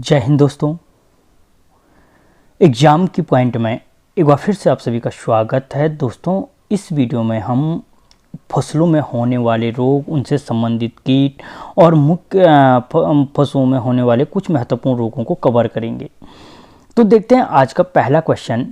जय हिंद दोस्तों। एग्ज़ाम की पॉइंट में एक बार फिर से आप सभी का स्वागत है। दोस्तों, इस वीडियो में हम फसलों में होने वाले रोग, उनसे संबंधित कीट और मुख्य फसलों में होने वाले कुछ महत्वपूर्ण रोगों को कवर करेंगे। तो देखते हैं आज का पहला क्वेश्चन,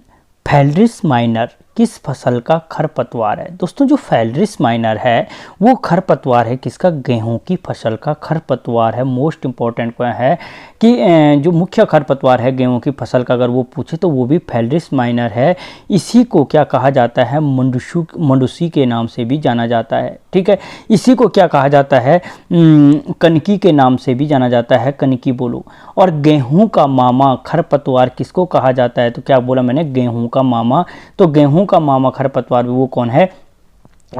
फैलरिस माइनर किस फसल का खरपतवार है। दोस्तों, जो फैलरिस माइनर है वो खरपतवार है किसका? गेहूं की फसल का खरपतवार है। मोस्ट इम्पॉर्टेंट है कि जो मुख्य खरपतवार है गेहूं की फसल का, अगर वो पूछे तो वो भी फैलरिस माइनर है। इसी को क्या कहा जाता है? मंडूसी के नाम से भी जाना जाता है। ठीक है, इसी को क्या कहा जाता है? कनकी के नाम से भी जाना जाता है, कनकी बोलो। और गेहूं का मामा खरपतवार किसको कहा जाता है? तो क्या बोला मैंने? गेहूं का मामा। तो गेहूं का मामा खरपतवार वो कौन है?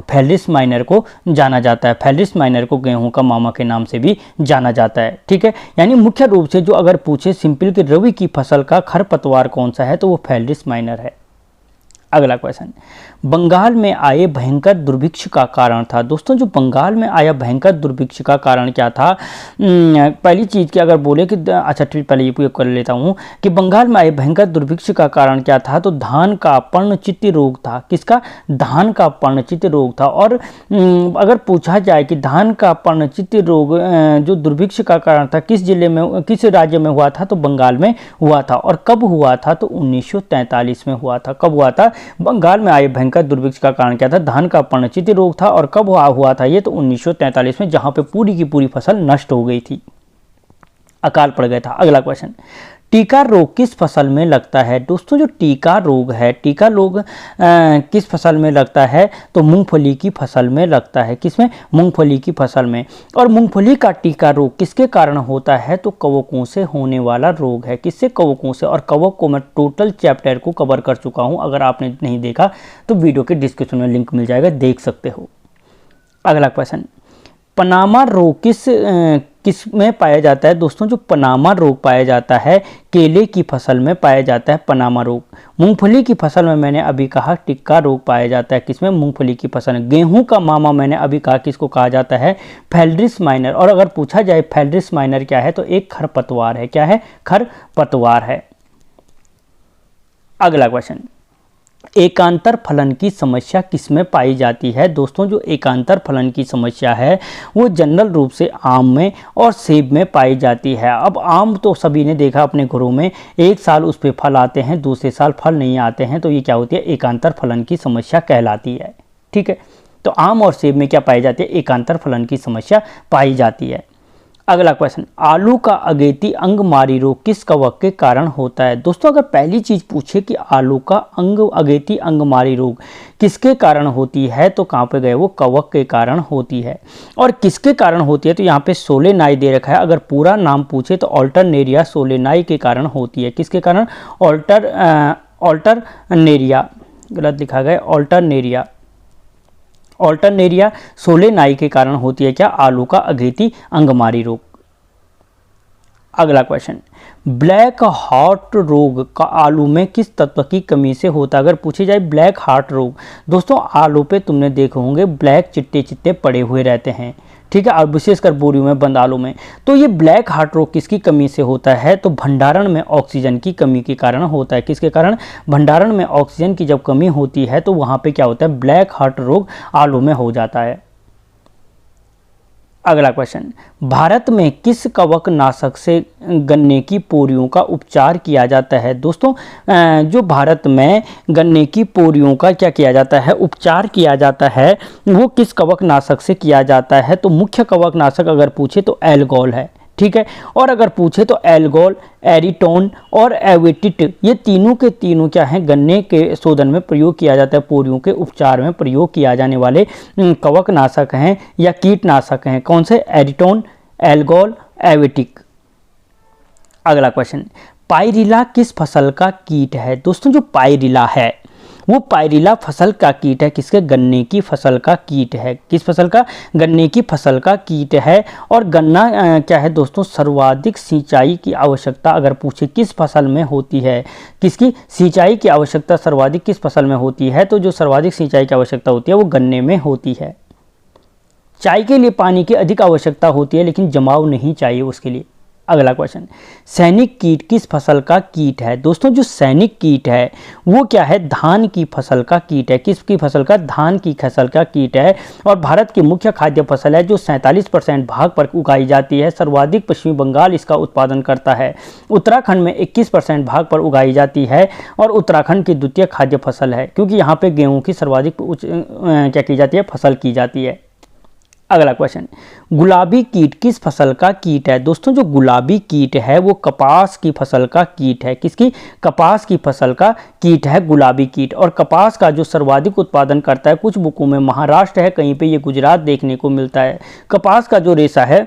फैलरिस माइनर को जाना जाता है। फैलरिस माइनर को गेहूं का मामा के नाम से भी जाना जाता है। ठीक है, यानी मुख्य रूप से जो अगर पूछे सिंपल कि रबी की फसल का खरपतवार कौन सा है तो वो फैलरिस माइनर है। अगला क्वेश्चन, बंगाल में आए भयंकर दुर्भिक्ष का कारण था। दोस्तों, जो बंगाल में आया भयंकर दुर्भिक्ष का कारण क्या था? पहली चीज़ की अगर बोले कि अच्छा ठीक, पहले ये उपयोग कर लेता हूँ कि बंगाल में आए भयंकर दुर्भिक्ष का कारण क्या था? तो धान का पर्णचित्ती रोग था। किसका? धान का पर्णचित्ती रोग था। और अगर पूछा जाए कि धान का पर्णचित्ती रोग जो दुर्भिक्ष का कारण था किस जिले में, किस राज्य में हुआ था? तो बंगाल में हुआ था। और कब हुआ था? तो 1943 में हुआ था। कब हुआ था? बंगाल में आए भयंकर दुर्भिक्ष का कारण क्या था? धान का पर्णचित्ती रोग था। और कब हुआ था ये? तो 1943 में, जहां पे पूरी की पूरी फसल नष्ट हो गई थी, अकाल पड़ गया था। अगला क्वेश्चन, टीका रोग किस फसल में लगता है? दोस्तों, जो टीका रोग है, टीका रोग किस फसल में लगता है? तो मूंगफली की फसल में लगता है। किसमें? मूंगफली की फसल में। और मूंगफली का टीका रोग किसके कारण होता है? तो कवकों से होने वाला रोग है। किससे? कवकों से। और कवक को मैं टोटल चैप्टर को कवर कर चुका हूं। अगर आपने नहीं देखा तो वीडियो के डिस्क्रिप्शन में लिंक मिल जाएगा, देख सकते हो। अगला क्वेश्चन, पनामा रोग किस में पाया जाता है? दोस्तों, जो पनामा रोग पाया जाता है केले की फसल में पाया जाता है पनामा रोग। मूंगफली की फसल में मैंने अभी कहा टिक्का रोग पाया जाता है। किसमें? मूंगफली की फसल में। गेहूं का मामा मैंने अभी कहा किसको कहा जाता है? फैलरिस माइनर। और अगर पूछा जाए फैलरिस माइनर क्या है तो एक खरपतवार है। क्या है? खरपतवार है। अगला क्वेश्चन, एकांतर फलन की समस्या किसमें पाई जाती है? दोस्तों, जो एकांतर फलन की समस्या है वो जनरल रूप से आम में और सेब में पाई जाती है। अब आम तो सभी ने देखा अपने घरों में, एक साल उस पे फल आते हैं, दूसरे साल फल नहीं आते हैं, तो ये क्या होती है? एकांतर फलन की समस्या कहलाती है। ठीक है, तो आम और सेब में क्या पाई जाती है? एकांतर फलन की समस्या पाई जाती है। अगला क्वेश्चन, आलू का अगेती अंगमारी रोग किस कवक के कारण होता है? दोस्तों, अगर पहली चीज पूछे कि आलू का अगेती अंगमारी रोग किसके कारण होती है तो कहाँ पे गए? वो कवक के कारण होती है। और किसके कारण होती है? तो यहाँ पे सोलेनाई दे रखा है। अगर पूरा नाम पूछे तो ऑल्टरनेरिया सोलेनाई के कारण होती है। किसके कारण? ऑल्टरनेरिया, गलत लिखा गया, ऑल्टरनेरिया सोलेनाई के कारण होती है क्या? आलू का अगेती अंगमारी रोग। अगला क्वेश्चन, ब्लैक हार्ट रोग का आलू में किस तत्व की कमी से होता है? अगर पूछी जाए ब्लैक हार्ट रोग, दोस्तों आलू पे तुमने देखे होंगे ब्लैक चिट्टे चिट्टे पड़े हुए रहते हैं। ठीक है, और विशेषकर बोरियों में, बंद आलू में। तो ये ब्लैक हार्ट रोग किसकी कमी से होता है? तो भंडारण में ऑक्सीजन की कमी के कारण होता है। किसके कारण? भंडारण में ऑक्सीजन की जब कमी होती है तो वहाँ पे क्या होता है? ब्लैक हार्ट रोग आलू में हो जाता है। अगला क्वेश्चन, भारत में किस कवक नाशक से गन्ने की पोरियों का उपचार किया जाता है? दोस्तों, जो भारत में गन्ने की पोरियों का क्या किया जाता है? उपचार किया जाता है, वो किस कवक नाशक से किया जाता है? तो मुख्य कवक नाशक अगर पूछे तो एल्गोल है। ठीक है, और अगर पूछे तो एल्गोल, एरिटोन और एवेटिट, ये तीनों के तीनों क्या हैं? गन्ने के शोधन में प्रयोग किया जाता है, पोरियों के उपचार में प्रयोग किया जाने वाले कवक नाशक हैं या कीटनाशक हैं। कौन से? एरिटोन, एल्गोल, एवेटिक। अगला क्वेश्चन, पायरिला किस फसल का कीट है? दोस्तों, जो पायरिला है वो पायरिला फसल का कीट है। किसके? गन्ने की फसल का कीट है। किस फसल का? गन्ने की फसल का कीट है। और गन्ना क्या है दोस्तों? सर्वाधिक सिंचाई की आवश्यकता अगर पूछे किस फसल में होती है? किसकी सिंचाई की आवश्यकता सर्वाधिक किस फसल में होती है? तो जो सर्वाधिक सिंचाई की आवश्यकता होती है वो गन्ने में होती है। चाय के लिए पानी की अधिक आवश्यकता होती है लेकिन जमाव नहीं चाहिए उसके लिए। अगला क्वेश्चन, सैनिक कीट किस फसल का कीट है? दोस्तों जो सैनिक कीट है वो क्या है? धान की फसल का कीट है। किसकी फसल का? धान की फसल का कीट है। और भारत की मुख्य खाद्य फसल है जो 47% भाग पर उगाई जाती है। सर्वाधिक पश्चिमी बंगाल इसका उत्पादन करता है। उत्तराखंड में 21% भाग पर उगाई जाती है और उत्तराखंड की द्वितीय खाद्य फसल है, क्योंकि यहाँ पे गेहूं की सर्वाधिक क्या की जाती है? फसल की जाती है। अगला क्वेश्चन, गुलाबी कीट किस फसल का कीट है? दोस्तों जो गुलाबी कीट है वो कपास की फसल का कीट है। किसकी? कपास की फसल का कीट है गुलाबी कीट। और कपास का जो सर्वाधिक उत्पादन करता है, कुछ बुकों में महाराष्ट्र है, कहीं पे ये गुजरात देखने को मिलता है। कपास का जो रेशा है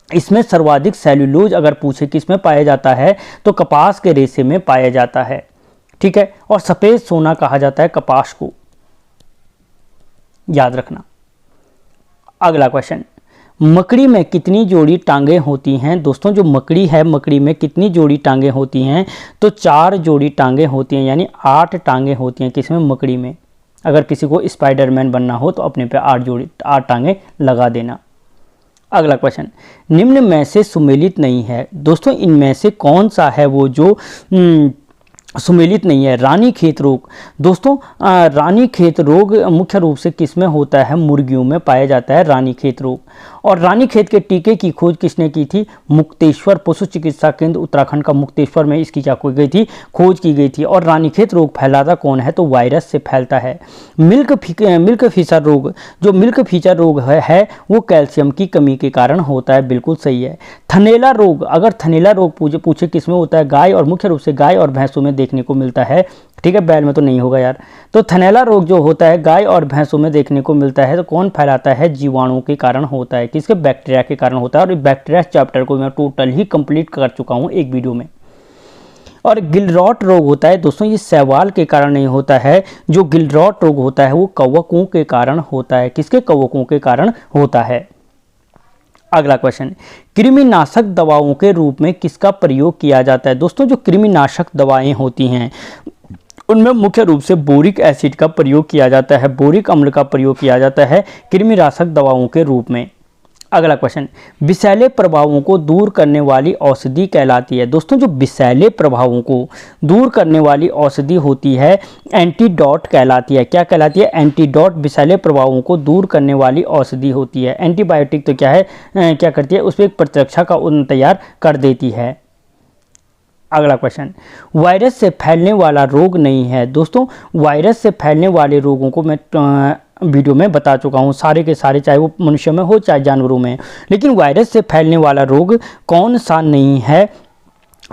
इसमें सर्वाधिक सेल्यूलोज अगर पूछे किस में पाया जाता है तो कपास के रेशे में पाया जाता है। ठीक है, और सफ़ेद सोना कहा जाता है कपास को, याद रखना। अगला क्वेश्चन, मकड़ी में कितनी जोड़ी टांगें होती हैं? दोस्तों जो मकड़ी है, मकड़ी में कितनी जोड़ी टांगें होती हैं? तो 4 जोड़ी टांगें होती हैं, यानी 8 टांगें होती हैं। किसमें? मकड़ी में। अगर किसी को स्पाइडरमैन बनना हो तो अपने पे 8 टांगें लगा देना। अगला क्वेश्चन, निम्न में से सुमेलित नहीं है। दोस्तों इनमें से कौन सा है वो जो सुमेलित नहीं है? रानीखेत रोग। दोस्तों रानीखेत रोग मुख्य रूप से किस में होता है? मुर्गियों में पाया जाता है रानीखेत रोग। और रानीखेत के टीके की खोज किसने की थी? मुक्तेश्वर पशु चिकित्सा केंद्र उत्तराखंड का मुक्तेश्वर में इसकी क्या की गई थी? खोज की गई थी। और रानीखेत रोग फैलाता कौन है? तो वायरस से फैलता है। मिल्क फीचर रोग, जो मिल्क फीचर रोग है वो कैल्शियम की कमी के कारण होता है। बिल्कुल सही है। थनैला रोग, अगर थनैला रोग पूछे किस में होता है? गाय, और मुख्य रूप से गाय और भैंसों में देखने को मिलता है। ठीक है, बैल में तो नहीं होगा यार। तो थनैला रोग जो होता है गाय और भैंसों में देखने को मिलता है। तो कौन फैलाता है? जीवाणुओं के कारण होता है। किसके? बैक्टीरिया के कारण होता है। और बैक्टीरिया चैप्टर को मैं टोटल ही कंप्लीट कर चुका हूं एक वीडियो में। और गिलरॉट रोग होता है दोस्तों, ये शैवाल के कारण नहीं होता है। जो गिलरॉट रोग होता है वो कवकों के कारण होता है। किसके? कवकों के कारण होता है। अगला क्वेश्चन, कृमिनाशक दवाओं के रूप में किसका प्रयोग किया जाता है? दोस्तों जो कृमिनाशक दवाएं होती हैं उनमें मुख्य रूप से बोरिक एसिड का प्रयोग किया जाता है, बोरिक अम्ल का प्रयोग किया जाता है कृमिनाशक दवाओं के रूप में। अगला क्वेश्चन, विषैले प्रभावों को दूर करने वाली औषधि कहलाती है। दोस्तों जो विषैले प्रभावों को दूर करने वाली औषधि होती है एंटीडोट कहलाती है। क्या कहलाती है? एंटीडोट विषैले प्रभावों को दूर करने वाली औषधि होती है। एंटीबायोटिक तो क्या है, क्या करती है? उस पर एक प्रतिरक्षा का तैयार कर देती है। अगला क्वेश्चन, वायरस से फैलने वाला रोग नहीं है। दोस्तों वायरस से फैलने वाले रोगों को मैं वीडियो में बता चुका हूँ, सारे के सारे, चाहे वो मनुष्य में हो चाहे जानवरों में। लेकिन वायरस से फैलने वाला रोग कौन सा नहीं है?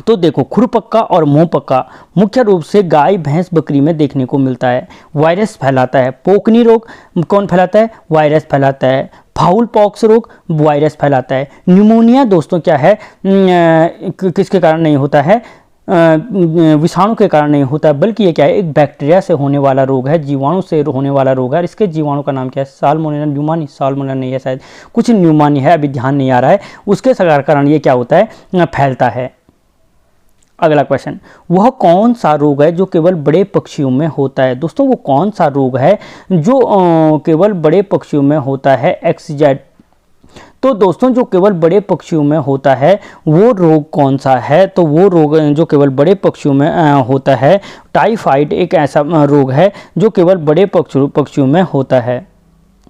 तो देखो, खुरपक्का और मुंहपक्का मुख्य रूप से गाय भैंस बकरी में देखने को मिलता है, वायरस फैलाता है। पोकनी रोग कौन फैलाता है? वायरस फैलाता है। फाउल पॉक्स रोग वायरस फैलाता है। न्यूमोनिया दोस्तों क्या है, किसके कारण नहीं होता है? विषाणु के कारण नहीं होता, बल्कि ये क्या है? एक बैक्टीरिया से होने वाला रोग है, जीवाणु से होने वाला रोग है। और इसके जीवाणु का नाम क्या है? साल्मोनेला न्यूमानी, साल्मोनेला नहीं है शायद, कुछ न्यूमानी है, अभी ध्यान नहीं आ रहा है। उसके कारण ये क्या होता है? फैलता है। अगला क्वेश्चन, वह कौन सा रोग है जो केवल बड़े पक्षियों में होता है? दोस्तों वो कौन सा रोग है जो केवल बड़े पक्षियों में होता है? एक्सीजेड। तो दोस्तों जो केवल बड़े पक्षियों में होता है वो रोग कौन सा है? तो वो रोग जो केवल बड़े पक्षियों में होता है, टाइफाइड एक ऐसा रोग है जो केवल बड़े पक्षियों में होता है।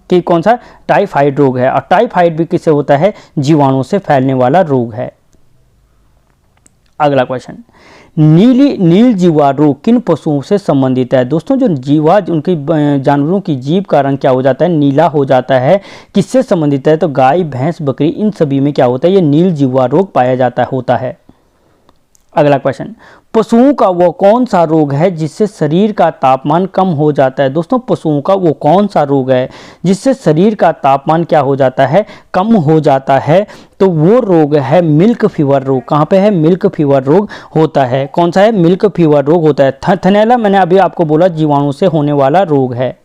कि कौन सा? टाइफाइड रोग है। और टाइफाइड भी किससे होता है? जीवाणु से फैलने वाला रोग है। अगला क्वेश्चन, नील जीवा रोग किन पशुओं से संबंधित है? दोस्तों जो जीवा, उनकी जानवरों की जीभ का रंग क्या हो जाता है? नीला हो जाता है। किससे संबंधित है? तो गाय भैंस बकरी, इन सभी में क्या होता है? ये नील जीवा रोग पाया होता है। अगला क्वेश्चन, पशुओं का वो कौन सा रोग है जिससे शरीर का तापमान कम हो जाता है? दोस्तों पशुओं का वो कौन सा रोग है जिससे शरीर का तापमान क्या हो जाता है? कम हो जाता है। तो वो रोग है मिल्क फीवर रोग। कहाँ पे है? मिल्क फीवर रोग होता है। कौन सा है? मिल्क फीवर रोग होता है। थनैला मैंने अभी आपको बोला जीवाणु से होने वाला रोग है।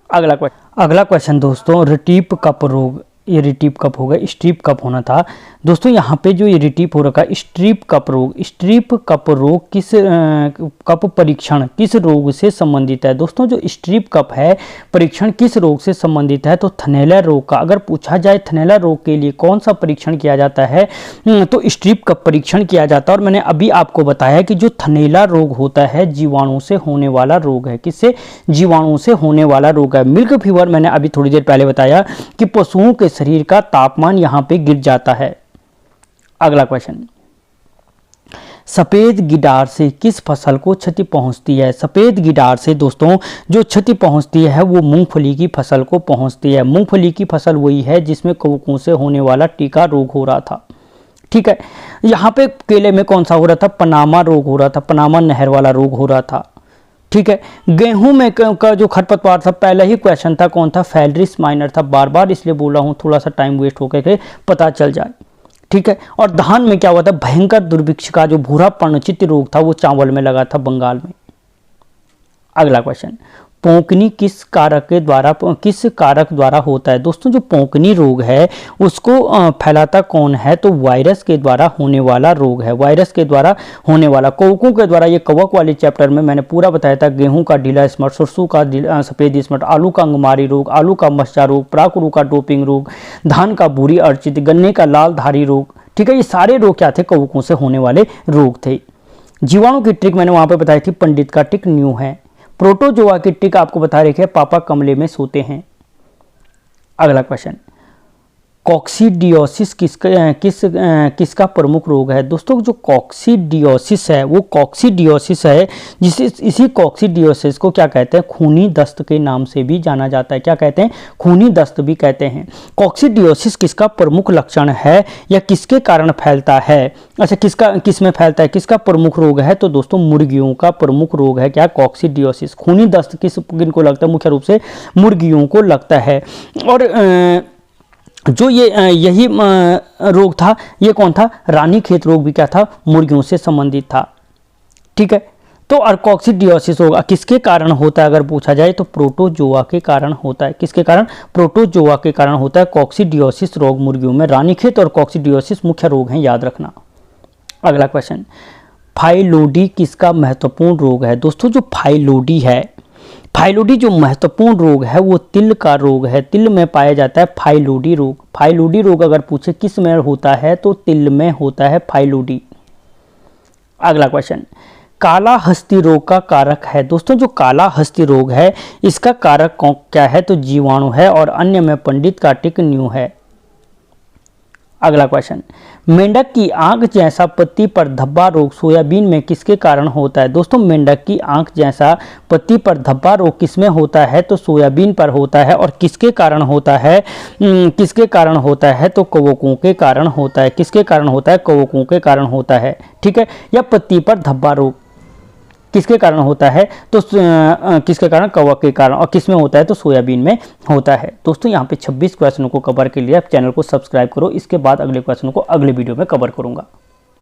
अगला क्वेश्चन दोस्तों, रटीप कप रोग, इरिटेटिव कप होगा, स्ट्रिप कप होना था दोस्तों। यहाँ पे जो इरिटेटिव हो रखा है स्ट्रिप कप रोग, स्ट्रिप कप रोग किस कप परीक्षण किस रोग से संबंधित है दोस्तों? जो स्ट्रिप कप है परीक्षण किस रोग से संबंधित है? तो थनैला रोग का। अगर पूछा जाए थनैला रोग के लिए कौन सा परीक्षण किया जाता है तो स्ट्रिप कप परीक्षण किया जाता है। और मैंने अभी आपको बताया कि जो थनैला रोग होता है जीवाणु से होने वाला रोग है। किससे? जीवाणु से होने वाला रोग है। मिल्क फीवर मैंने अभी थोड़ी देर पहले बताया कि पशुओं के शरीर का तापमान यहाँ पे गिर जाता है। अगला क्वेश्चन, सफेद गिडार से किस फसल को क्षति पहुंचती है? सफेद गिडार से दोस्तों जो क्षति पहुंचती है वो मूंगफली की फसल को पहुंचती है। मूंगफली की फसल वही है जिसमें कवकों से होने वाला टीका रोग हो रहा था। ठीक है, यहाँ पे केले में कौन सा हो रहा था? पनामा रोग हो रहा था, पनामा नहर वाला रोग हो रहा था। ठीक है, गेहूं में का जो खरपतवार था पहला ही क्वेश्चन था कौन था? फैलरिस माइनर था। बार बार इसलिए बोल रहा हूँ थोड़ा सा टाइम वेस्ट हो के पता चल जाए। ठीक है, और धान में क्या हुआ था? भयंकर दुर्भिक्ष का जो भूरा पर्णचित रोग था वो चावल में लगा था बंगाल में। अगला क्वेश्चन, पोंकनी किस कारक द्वारा होता है? दोस्तों जो पोंकनी रोग है उसको फैलाता कौन है? तो वायरस के द्वारा होने वाला रोग है, वायरस के द्वारा होने वाला, कवकों के द्वारा। ये कवक वाले चैप्टर में मैंने पूरा बताया था। गेहूं का ढीला स्मट, सरसों का सफेद स्मट, आलू का अंगमारी रोग, आलू का मस्चा रोग, प्राकुरु का डोपिंग रोग, धान का भूरी अर्चित, गन्ने का लाल धारी रोग। ठीक है, ये सारे रोग क्या थे? कवकों से होने वाले रोग थे। जीवाणु की ट्रिक मैंने वहां पर बताई थी, पंडित का टिक न्यू है। प्रोटोजोआ की टिक आपको बता रखे पापा कमले में सोते हैं। अगला क्वेश्चन, कॉक्सीडियोसिस किसका प्रमुख रोग है? दोस्तों जो कॉक्सीडियोसिस है वो कॉक्सीडियोसिस है इसी कॉक्सीडियोसिस को क्या कहते हैं? खूनी दस्त के नाम से भी जाना जाता है। क्या कहते हैं? खूनी दस्त भी कहते हैं। कॉक्सीडियोसिस किसका प्रमुख लक्षण है या किसके कारण फैलता है? अच्छा, किसमें फैलता है? किसका प्रमुख रोग है? तो दोस्तों मुर्गियों का प्रमुख रोग है क्या? कॉक्सीडियोसिस। खूनी दस्त किनको लगता है? मुख्य रूप से मुर्गियों को लगता है। और जो यही रोग था ये कौन था? रानीखेत रोग भी क्या था? मुर्गियों से संबंधित था। ठीक है, तो और कॉक्सीडियोसिस रोग किसके कारण होता है अगर पूछा जाए तो प्रोटोजोआ के कारण होता है। किसके कारण? प्रोटोजोआ के कारण होता है कॉक्सीडियोसिस रोग मुर्गियों में। रानीखेत और कॉक्सीडियोसिस मुख्य रोग हैं, याद रखना। अगला क्वेश्चन, फाइलोडी किसका महत्वपूर्ण रोग है? दोस्तों जो फाइलोडी है, फाइलोडी जो महत्वपूर्ण रोग है वो तिल का रोग है। तिल में पाया जाता है फाइलोडी रोग। फाइलोडी रोग अगर पूछे किस में होता है तो तिल में होता है फाइलोडी। अगला क्वेश्चन, काला हस्ती रोग का कारक है? दोस्तों जो काला हस्ती रोग है इसका कारक क्या है? तो जीवाणु है और अन्य में पंडित का टिक न्यू है। अगला क्वेश्चन, मेंढक की आंख जैसा पत्ती पर धब्बा रोग सोयाबीन में किसके कारण होता है? दोस्तों मेंढक की आंख जैसा पत्ती पर धब्बा रोग किसमें होता है? तो सोयाबीन पर होता है। और किसके कारण होता है? किसके कारण होता है? तो कवकों के कारण होता है। किसके कारण होता है? कवकों के कारण होता है। ठीक है, या पत्ती पर धब्बा रोग किसके कारण होता है? तो किसके कारण? कवक के कारण। और किस में होता है? तो सोयाबीन में होता है। दोस्तों यहाँ पे 26 क्वेश्चनों को कवर के लिए आप चैनल को सब्सक्राइब करो। इसके बाद अगले क्वेश्चनों को अगले वीडियो में कवर करूंगा।